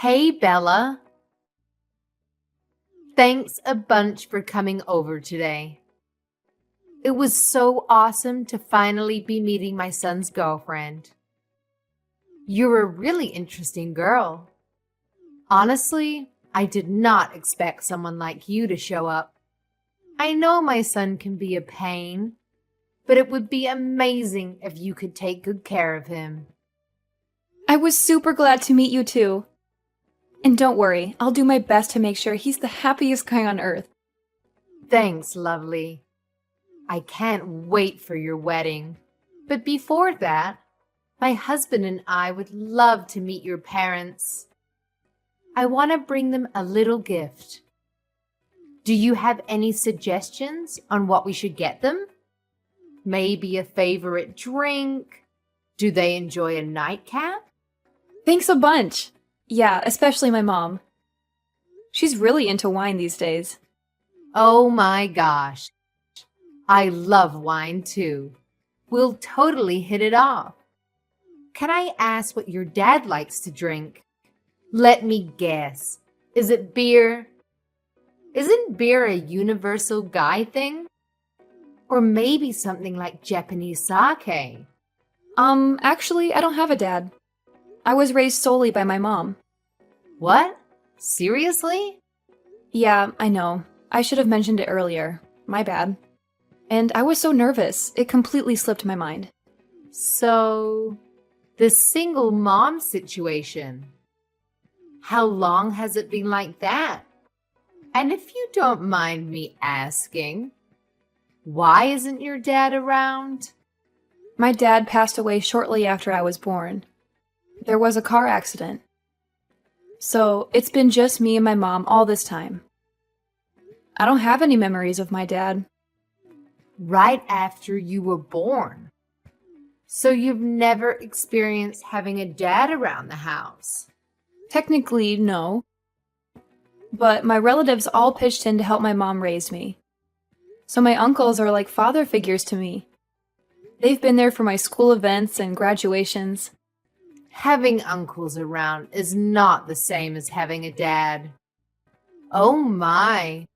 Hey, Bella. Thanks a bunch for coming over today. It was so awesome to finally be meeting my son's girlfriend. You're a really interesting girl. Honestly, I did not expect someone like you to show up. I know my son can be a pain, but it would be amazing if you could take good care of him. I was super glad to meet you too. And don't worry, I'll do my best to make sure he's the happiest guy on earth. Thanks, lovely. I can't wait for your wedding. But before that, my husband and I would love to meet your parents. I want to bring them a little gift. Do you have any suggestions on what we should get them? Maybe a favorite drink? Do they enjoy a nightcap? Thanks a bunch. Yeah, especially my mom. She's really into wine these days. Oh my gosh. I love wine too. We'll totally hit it off. Can I ask what your dad likes to drink? Let me guess. Is it beer? Isn't beer a universal guy thing? Or maybe something like Japanese sake? Actually, I don't have a dad. I was raised solely by my mom. What? Seriously? Yeah, I know. I should have mentioned it earlier. My bad. And I was so nervous, it completely slipped my mind. So, the single mom situation. How long has it been like that? And if you don't mind me asking, why isn't your dad around? My dad passed away shortly after I was born. There was a car accident. So, it's been just me and my mom all this time. I don't have any memories of my dad. Right after you were born. So you've never experienced having a dad around the house? Technically, no. But my relatives all pitched in to help my mom raise me. So my uncles are like father figures to me. They've been there for my school events and graduations. Having uncles around is not the same as having a dad. Oh my!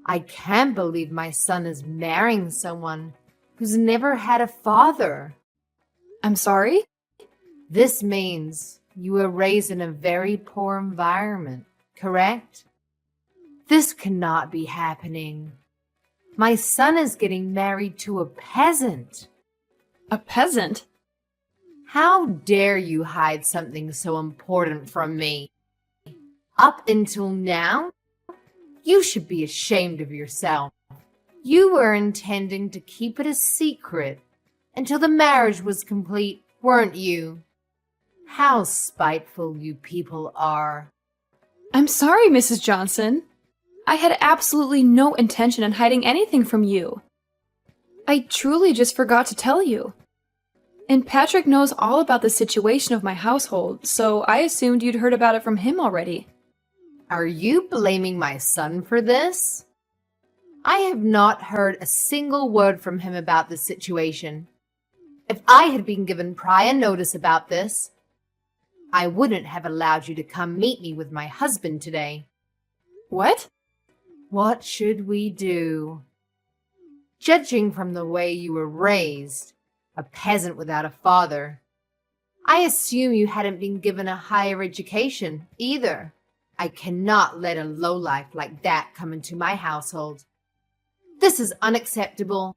I can't believe my son is marrying someone who's never had a father. I'm sorry? This means you were raised in a very poor environment, correct? This cannot be happening. My son is getting married to a peasant. A peasant? How dare you hide something so important from me? Up until now, you should be ashamed of yourself. You were intending to keep it a secret until the marriage was complete, weren't you? How spiteful you people are. I'm sorry, Mrs. Johnson. I had absolutely no intention in hiding anything from you. I truly just forgot to tell you. And Patrick knows all about the situation of my household, so I assumed you'd heard about it from him already. Are you blaming my son for this? I have not heard a single word from him about this situation. If I had been given prior notice about this, I wouldn't have allowed you to come meet me with my husband today. What? What should we do? Judging from the way you were raised, a peasant without a father, I assume you hadn't been given a higher education either. I cannot let a lowlife like that come into my household. This is unacceptable.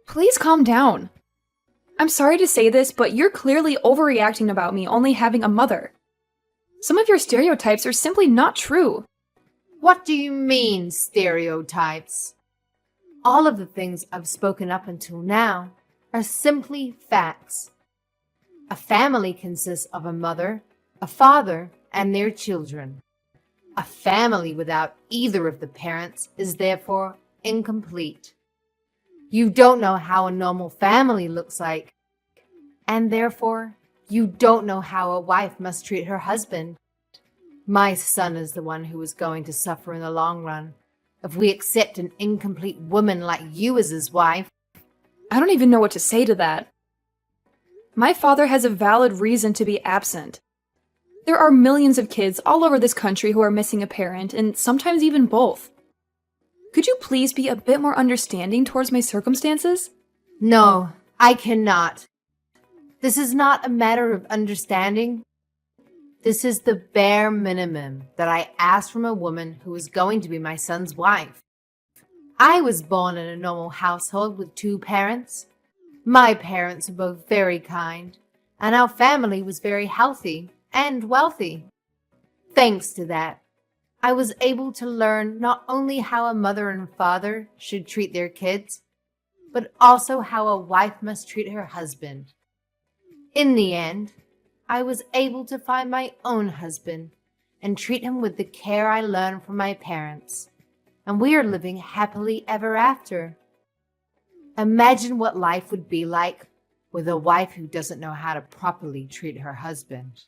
Please calm down. I'm sorry to say this, but you're clearly overreacting about me only having a mother. Some of your stereotypes are simply not true. What do you mean, stereotypes? All of the things I've spoken up until now are simply facts. A family consists of a mother, a father, and their children. A family without either of the parents is therefore incomplete. You don't know how a normal family looks like, and therefore you don't know how a wife must treat her husband. My son is the one who is going to suffer in the long run if we accept an incomplete woman like you as his wife. I don't even know what to say to that. My father has a valid reason to be absent. There are millions of kids all over this country who are missing a parent, and sometimes even both. Could you please be a bit more understanding towards my circumstances? No, I cannot. This is not a matter of understanding. This is the bare minimum that I asked from a woman who is going to be my son's wife. I was born in a normal household with 2 parents. My parents were both very kind, and our family was very healthy and wealthy. Thanks to that, I was able to learn not only how a mother and father should treat their kids, but also how a wife must treat her husband. In the end, I was able to find my own husband and treat him with the care I learned from my parents, and we are living happily ever after. Imagine what life would be like with a wife who doesn't know how to properly treat her husband.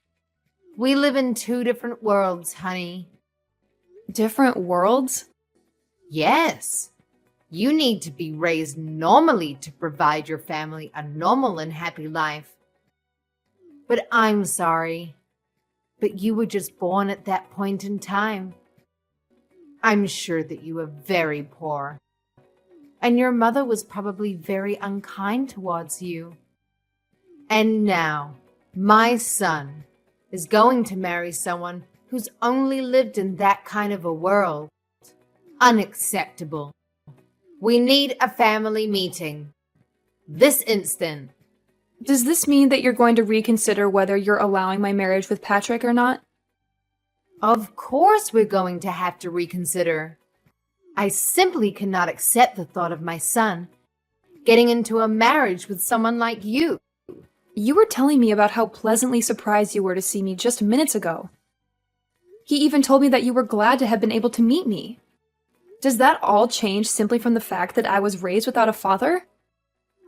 We live in 2 different worlds, honey. Different worlds? Yes. You need to be raised normally to provide your family a normal and happy life. But I'm sorry, but you were just born at that point in time. I'm sure that you were very poor, and your mother was probably very unkind towards you. And now, my son is going to marry someone who's only lived in that kind of a world. Unacceptable. We need a family meeting. This instant. Does this mean that you're going to reconsider whether you're allowing my marriage with Patrick or not? Of course we're going to have to reconsider. I simply cannot accept the thought of my son getting into a marriage with someone like you. You were telling me about how pleasantly surprised you were to see me just minutes ago. He even told me that you were glad to have been able to meet me. Does that all change simply from the fact that I was raised without a father?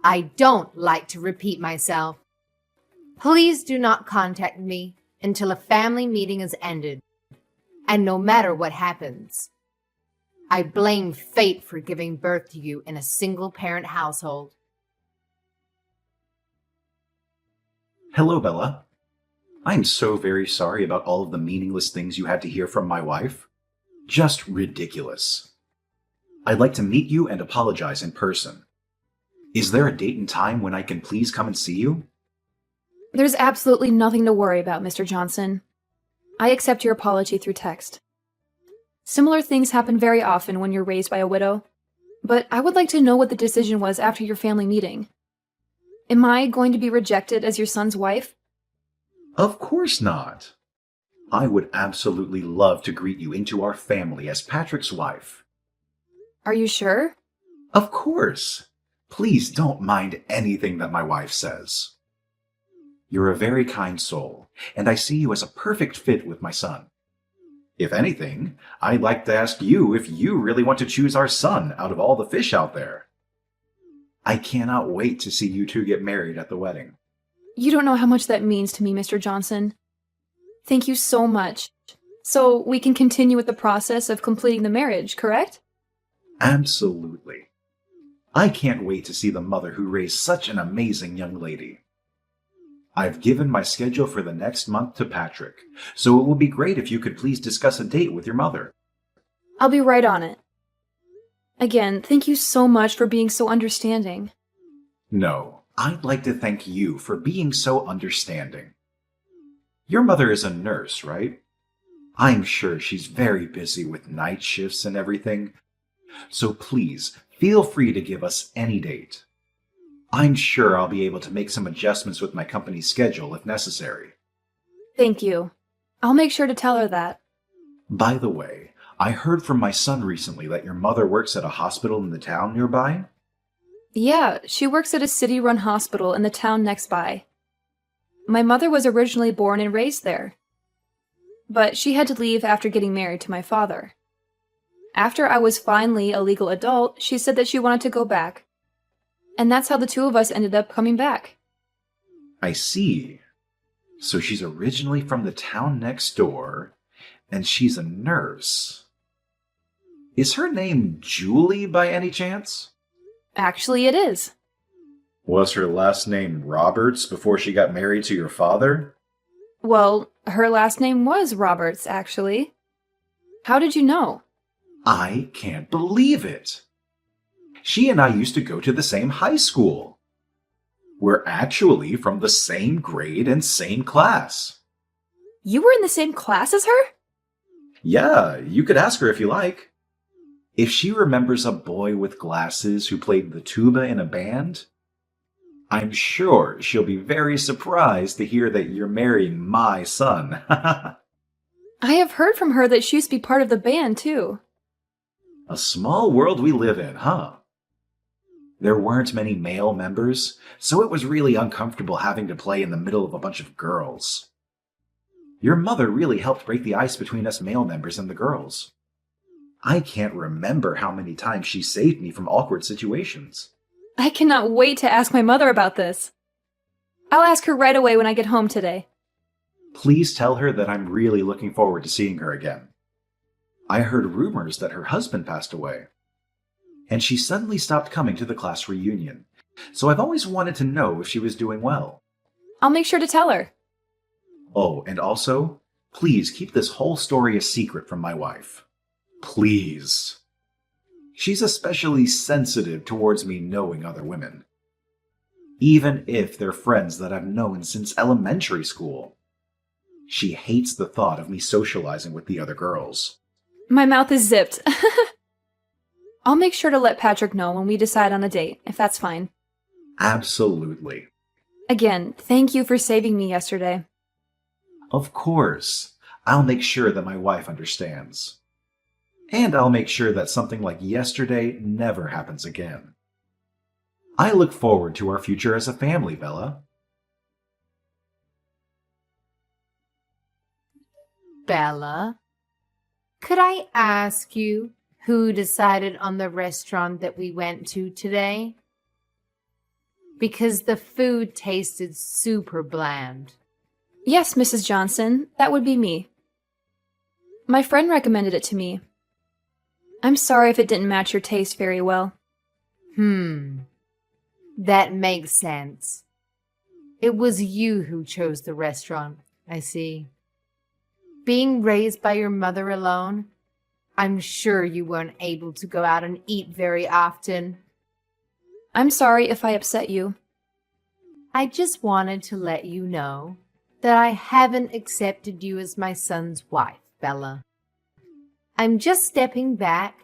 I don't like to repeat myself. Please do not contact me until a family meeting is ended. And no matter what happens, I blame fate for giving birth to you in a single-parent household. Hello, Bella. I'm so very sorry about all of the meaningless things you had to hear from my wife. Just ridiculous. I'd like to meet you and apologize in person. Is there a date and time when I can please come and see you? There's absolutely nothing to worry about, Mr. Johnson. I accept your apology through text. Similar things happen very often when you're raised by a widow, but I would like to know what the decision was after your family meeting. Am I going to be rejected as your son's wife? Of course not. I would absolutely love to greet you into our family as Patrick's wife. Are you sure? Of course. Please don't mind anything that my wife says. You're a very kind soul, and I see you as a perfect fit with my son. If anything, I'd like to ask you if you really want to choose our son out of all the fish out there. I cannot wait to see you two get married at the wedding. You don't know how much that means to me, Mr. Johnson. Thank you so much. So we can continue with the process of completing the marriage, correct? Absolutely. I can't wait to see the mother who raised such an amazing young lady. I've given my schedule for the next month to Patrick, so it would be great if you could please discuss a date with your mother. I'll be right on it. Again, thank you so much for being so understanding. No, I'd like to thank you for being so understanding. Your mother is a nurse, right? I'm sure she's very busy with night shifts and everything, so please feel free to give us any date. I'm sure I'll be able to make some adjustments with my company's schedule if necessary. Thank you. I'll make sure to tell her that. By the way, I heard from my son recently that your mother works at a hospital in the town nearby. Yeah, she works at a city-run hospital in the town next by. My mother was originally born and raised there, but she had to leave after getting married to my father. After I was finally a legal adult, she said that she wanted to go back. And that's how the two of us ended up coming back. I see. So she's originally from the town next door, and she's a nurse. Is her name Julie by any chance? Actually, it is. Was her last name Roberts before she got married to your father? Well, her last name was Roberts, actually. How did you know? I can't believe it. She and I used to go to the same high school. We're actually from the same grade and same class. You were in the same class as her? Yeah, you could ask her if you like. If she remembers a boy with glasses who played the tuba in a band, I'm sure she'll be very surprised to hear that you're marrying my son. I have heard from her that she used to be part of the band, too. A small world we live in, huh? There weren't many male members, so it was really uncomfortable having to play in the middle of a bunch of girls. Your mother really helped break the ice between us male members and the girls. I can't remember how many times she saved me from awkward situations. I cannot wait to ask my mother about this. I'll ask her right away when I get home today. Please tell her that I'm really looking forward to seeing her again. I heard rumors that her husband passed away, and she suddenly stopped coming to the class reunion, so I've always wanted to know if she was doing well. I'll make sure to tell her. Oh, and also, please keep this whole story a secret from my wife. Please. She's especially sensitive towards me knowing other women, even if they're friends that I've known since elementary school. She hates the thought of me socializing with the other girls. My mouth is zipped. I'll make sure to let Patrick know when we decide on a date, if that's fine. Absolutely. Again, thank you for saving me yesterday. Of course. I'll make sure that my wife understands. And I'll make sure that something like yesterday never happens again. I look forward to our future as a family, Bella. Bella, could I ask you who decided on the restaurant that we went to today? Because the food tasted super bland. Yes, Mrs. Johnson, that would be me. My friend recommended it to me. I'm sorry if it didn't match your taste very well. That makes sense. It was you who chose the restaurant, I see. Being raised by your mother alone, I'm sure you weren't able to go out and eat very often. I'm sorry if I upset you. I just wanted to let you know that I haven't accepted you as my son's wife, Bella. I'm just stepping back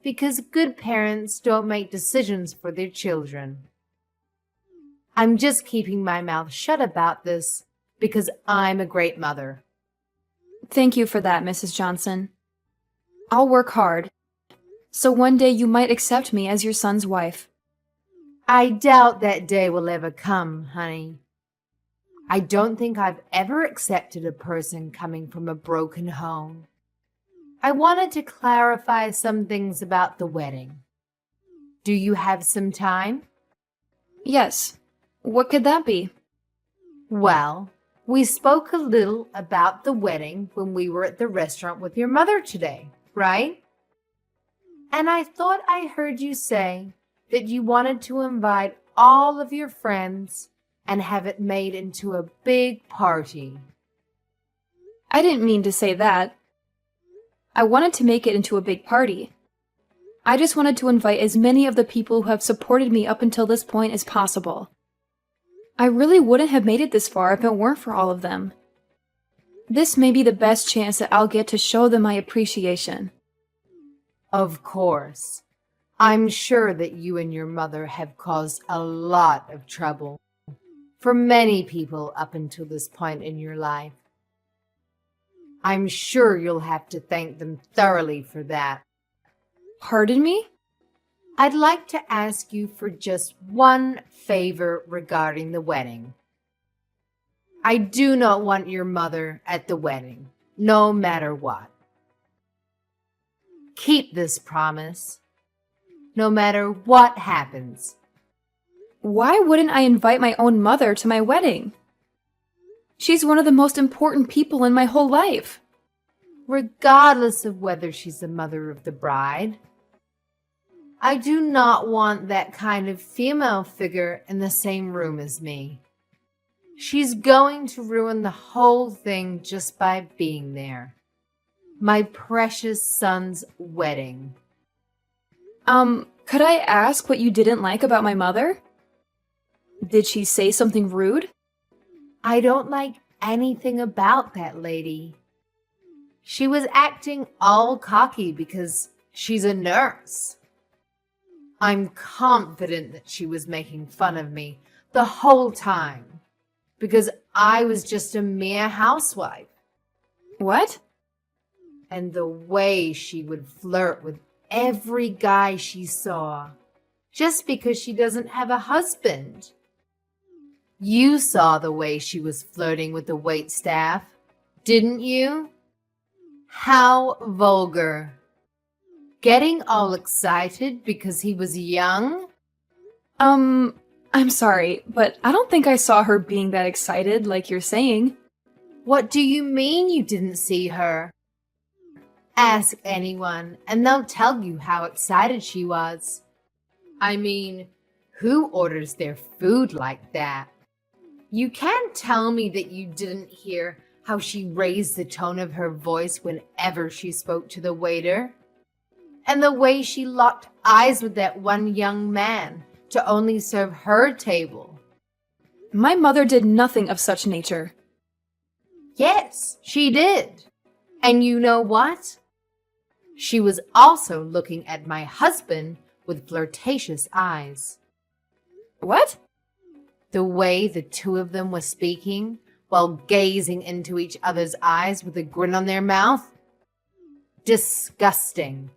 because good parents don't make decisions for their children. I'm just keeping my mouth shut about this because I'm a great mother. Thank you for that, Mrs. Johnson. I'll work hard, so one day you might accept me as your son's wife. I doubt that day will ever come, honey. I don't think I've ever accepted a person coming from a broken home. I wanted to clarify some things about the wedding. Do you have some time? Yes. What could that be? Well, we spoke a little about the wedding when we were at the restaurant with your mother today, right? And I thought I heard you say that you wanted to invite all of your friends and have it made into a big party. I didn't mean to say that. I wanted to make it into a big party. I just wanted to invite as many of the people who have supported me up until this point as possible. I really wouldn't have made it this far if it weren't for all of them. This may be the best chance that I'll get to show them my appreciation. Of course. I'm sure that you and your mother have caused a lot of trouble for many people up until this point in your life. I'm sure you'll have to thank them thoroughly for that. Pardon me? I'd like to ask you for just one favor regarding the wedding. I do not want your mother at the wedding, no matter what. Keep this promise, no matter what happens. Why wouldn't I invite my own mother to my wedding? She's one of the most important people in my whole life. Regardless of whether she's the mother of the bride. I do not want that kind of female figure in the same room as me. She's going to ruin the whole thing just by being there. My precious son's wedding. Could I ask what you didn't like about my mother? Did she say something rude? I don't like anything about that lady. She was acting all cocky because she's a nurse. I'm confident that she was making fun of me the whole time because I was just a mere housewife. What? And the way she would flirt with every guy she saw just because she doesn't have a husband. You saw the way she was flirting with the waitstaff, didn't you? How vulgar. Getting all excited because he was young? I'm sorry, but I don't think I saw her being that excited like you're saying. What do you mean you didn't see her? Ask anyone, and they'll tell you how excited she was. I mean, who orders their food like that? You can't tell me that you didn't hear how she raised the tone of her voice whenever she spoke to the waiter. And the way she locked eyes with that one young man to only serve her table. My mother did nothing of such nature. Yes, she did. And you know what? She was also looking at my husband with flirtatious eyes. What? The way the two of them were speaking while gazing into each other's eyes with a grin on their mouth? Disgusting.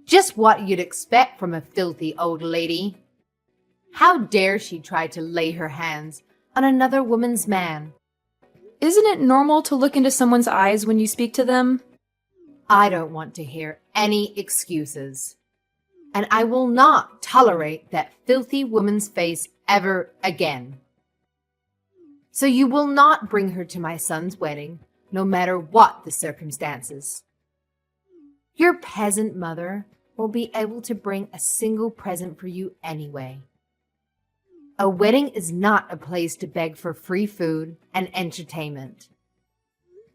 Just what you'd expect from a filthy old lady. How dare she try to lay her hands on another woman's man? Isn't it normal to look into someone's eyes when you speak to them? I don't want to hear any excuses. And I will not tolerate that filthy woman's face ever again. So you will not bring her to my son's wedding, no matter what the circumstances. Your peasant mother won't be able to bring a single present for you anyway. A wedding is not a place to beg for free food and entertainment.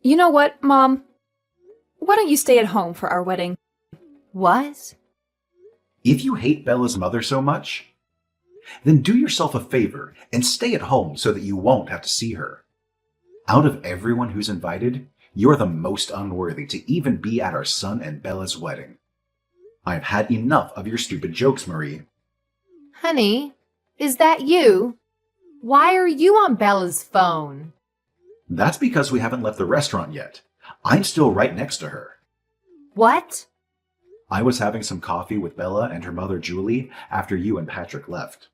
You know what, Mom? Why don't you stay at home for our wedding? What? If you hate Bella's mother so much, then do yourself a favor and stay at home so that you won't have to see her. Out of everyone who's invited, you're the most unworthy to even be at our son and Bella's wedding. I've had enough of your stupid jokes, Marie. Honey, is that you? Why are you on Bella's phone? That's because we haven't left the restaurant yet. I'm still right next to her. What? I was having some coffee with Bella and her mother Julie after you and Patrick left.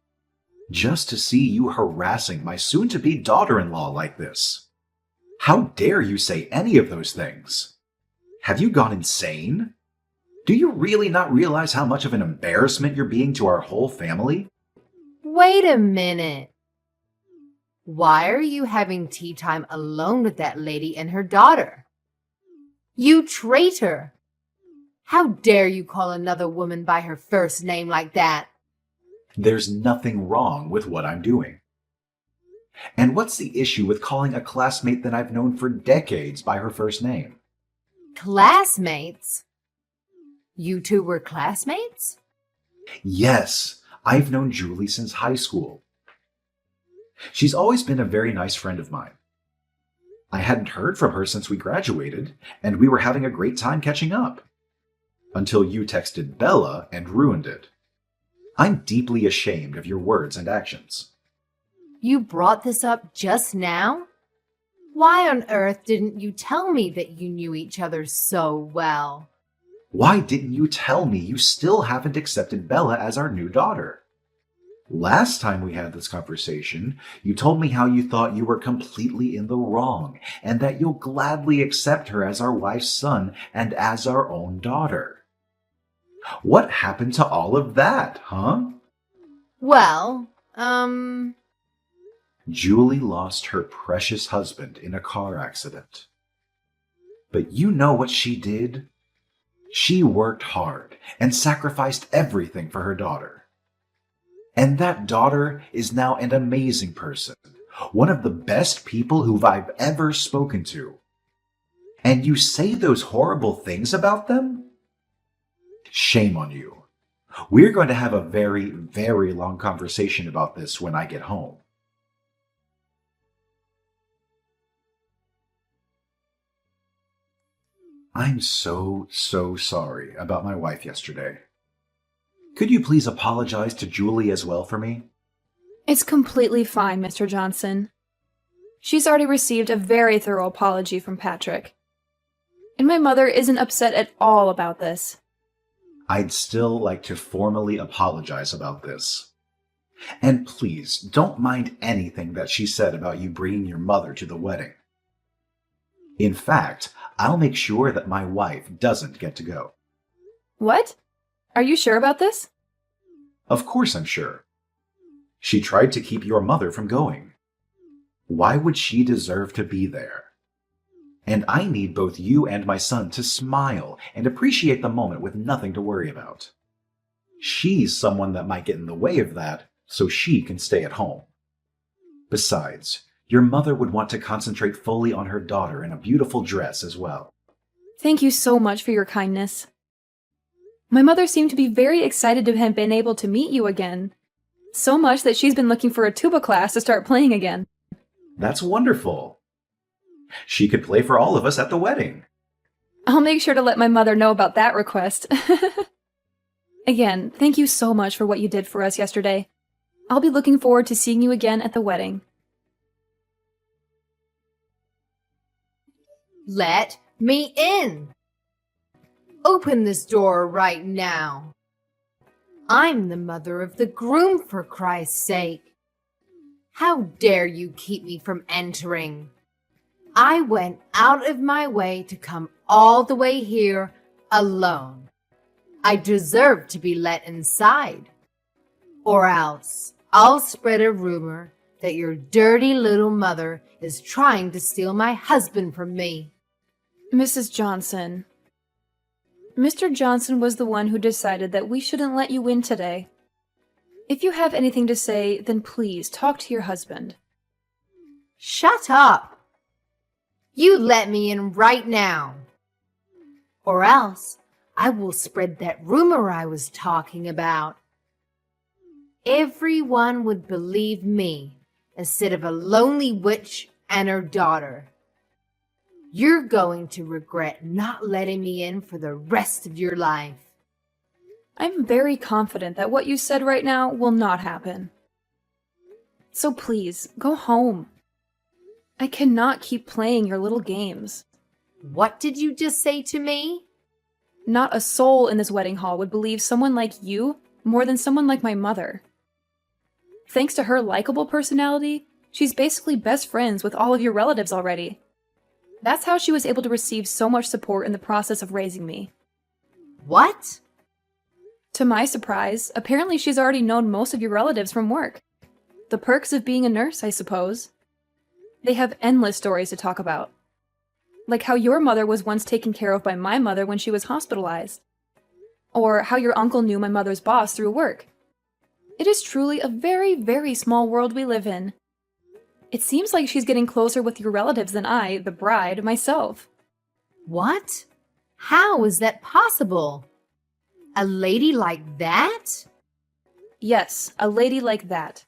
Just to see you harassing my soon-to-be daughter-in-law like this. How dare you say any of those things? Have you gone insane? Do you really not realize how much of an embarrassment you're being to our whole family? Wait a minute. Why are you having tea time alone with that lady and her daughter? You traitor! How dare you call another woman by her first name like that? There's nothing wrong with what I'm doing. And what's the issue with calling a classmate that I've known for decades by her first name? Classmates? You two were classmates? Yes, I've known Julie since high school. She's always been a very nice friend of mine. I hadn't heard from her since we graduated, and we were having a great time catching up. Until you texted Bella and ruined it. I'm deeply ashamed of your words and actions. You brought this up just now? Why on earth didn't you tell me that you knew each other so well? Why didn't you tell me you still haven't accepted Bella as our new daughter? Last time we had this conversation, you told me how you thought you were completely in the wrong, and that you'll gladly accept her as our wife's son and as our own daughter. What happened to all of that, huh? Well, Julie lost her precious husband in a car accident. But you know what she did? She worked hard and sacrificed everything for her daughter. And that daughter is now an amazing person one of the best people who I've ever spoken to. And you say those horrible things about them? Shame on you. We're going to have a very, very long conversation about this when I get home. I'm so sorry about my wife yesterday. Could you please apologize to Julie as well for me? It's completely fine, Mr. Johnson. She's already received a very thorough apology from Patrick. And my mother isn't upset at all about this. I'd still like to formally apologize about this. And please, don't mind anything that she said about you bringing your mother to the wedding. In fact, I'll make sure that my wife doesn't get to go. What? Are you sure about this? Of course I'm sure. She tried to keep your mother from going. Why would she deserve to be there? And I need both you and my son to smile and appreciate the moment with nothing to worry about. She's someone that might get in the way of that, so she can stay at home. Besides, your mother would want to concentrate fully on her daughter in a beautiful dress as well. Thank you so much for your kindness. My mother seemed to be very excited to have been able to meet you again. So much that she's been looking for a tuba class to start playing again. That's wonderful. She could play for all of us at the wedding. I'll make sure to let my mother know about that request. Again, thank you so much for what you did for us yesterday. I'll be looking forward to seeing you again at the wedding. Let me in. Open this door right now. I'm the mother of the groom, for Christ's sake. How dare you keep me from entering? I went out of my way to come all the way here alone. I deserve to be let inside. Or else I'll spread a rumor that your dirty little mother is trying to steal my husband from me. Mrs. Johnson. Mr. Johnson was the one who decided that we shouldn't let you in today. If you have anything to say, then please talk to your husband. Shut up! You let me in right now. Or else I will spread that rumor I was talking about. Everyone would believe me instead of a lonely witch and her daughter. You're going to regret not letting me in for the rest of your life. I'm very confident that what you said right now will not happen. So please, go home. I cannot keep playing your little games. What did you just say to me? Not a soul in this wedding hall would believe someone like you more than someone like my mother. Thanks to her likable personality, she's basically best friends with all of your relatives already. That's how she was able to receive so much support in the process of raising me. What? To my surprise, apparently she's already known most of your relatives from work. The perks of being a nurse, I suppose. They have endless stories to talk about. Like how your mother was once taken care of by my mother when she was hospitalized. Or how your uncle knew my mother's boss through work. It is truly a very, very small world we live in. It seems like she's getting closer with your relatives than I, the bride, myself. What? How is that possible? A lady like that? Yes, a lady like that.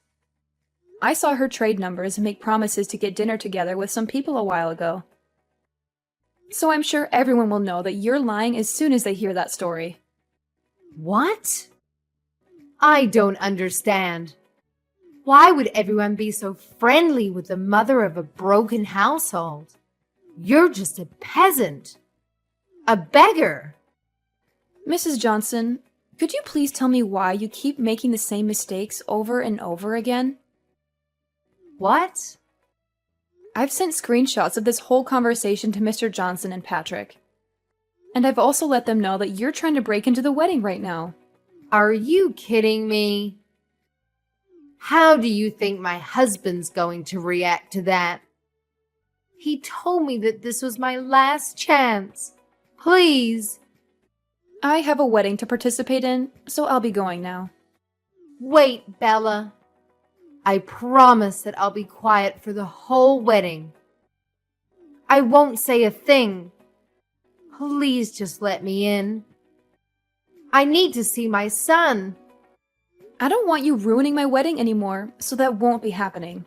I saw her trade numbers and make promises to get dinner together with some people a while ago. So I'm sure everyone will know that you're lying as soon as they hear that story. What? I don't understand. Why would everyone be so friendly with the mother of a broken household? You're just a peasant. A beggar. Mrs. Johnson, could you please tell me why you keep making the same mistakes over and over again? What? I've sent screenshots of this whole conversation to Mr. Johnson and Patrick. And I've also let them know that you're trying to break into the wedding right now. Are you kidding me? How do you think my husband's going to react to that? He told me that this was my last chance. Please. I have a wedding to participate in, so I'll be going now. Wait, Bella. I promise that I'll be quiet for the whole wedding. I won't say a thing. Please just let me in. I need to see my son. I don't want you ruining my wedding anymore, so that won't be happening.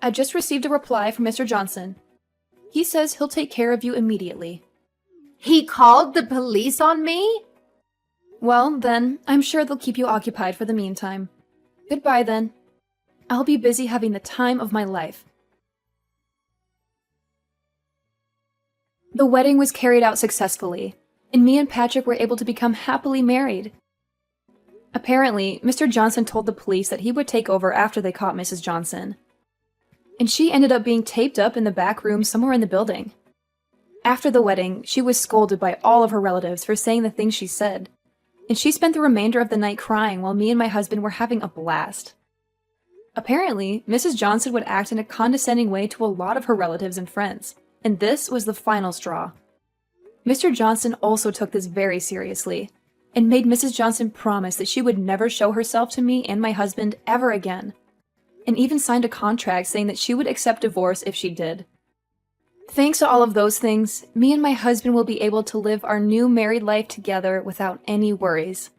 I just received a reply from Mr. Johnson. He says he'll take care of you immediately. He called the police on me? Well, then, I'm sure they'll keep you occupied for the meantime. Goodbye, then. I'll be busy having the time of my life. The wedding was carried out successfully, and me and Patrick were able to become happily married. Apparently, Mr. Johnson told the police that he would take over after they caught Mrs. Johnson. And she ended up being taped up in the back room somewhere in the building. After the wedding, she was scolded by all of her relatives for saying the things she said, and she spent the remainder of the night crying while me and my husband were having a blast. Apparently, Mrs. Johnson would act in a condescending way to a lot of her relatives and friends, and this was the final straw. Mr. Johnson also took this very seriously, and made Mrs. Johnson promise that she would never show herself to me and my husband ever again, and even signed a contract saying that she would accept divorce if she did. Thanks to all of those things, me and my husband will be able to live our new married life together without any worries.